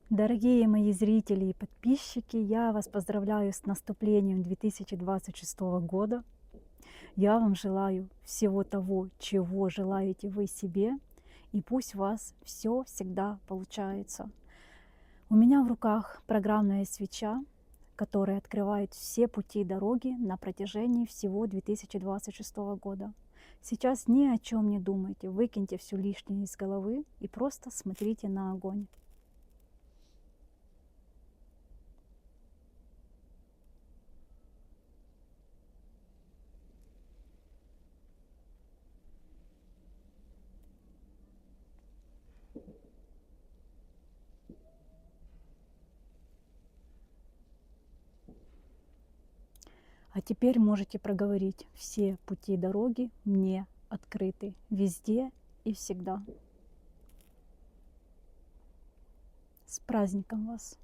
Дорогие мои зрители и подписчики, я вас поздравляю с наступлением 2026 года. Я вам желаю всего того, чего желаете вы себе, и пусть у вас все всегда получается. У меня в руках программная свеча, которая открывает все пути и дороги на протяжении всего 2026 года. Сейчас ни о чем не думайте, выкиньте все лишнее из головы и просто смотрите на огонь. А теперь можете проговорить: все пути и дороги мне открыты везде и всегда. С праздником вас!